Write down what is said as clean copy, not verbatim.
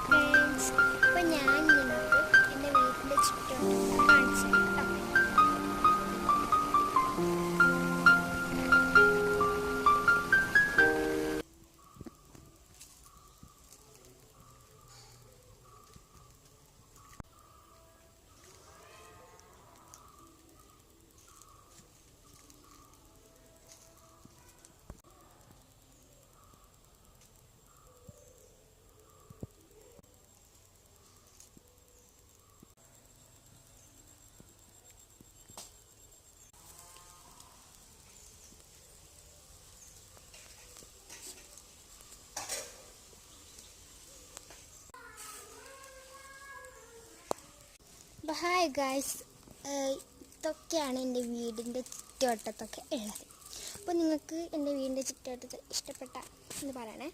Friends, അപ്പോൾ ഞാൻ നിങ്ങൾക്ക് എൻ്റെ വീടിൻ്റെ ചുറ്റുവട്ടം കാണിച്ചു തരാം കേട്ടോ. ഹായ് ഗായ്സ്, ഇതൊക്കെയാണ് എൻ്റെ വീടിൻ്റെ ചുറ്റുവട്ടത്തൊക്കെ ഉള്ളത്. അപ്പോൾ നിങ്ങൾക്ക് എൻ്റെ വീടിൻ്റെ ചുറ്റുവട്ടത്ത് ഇഷ്ടപ്പെട്ട എന്ന് പറയണേ.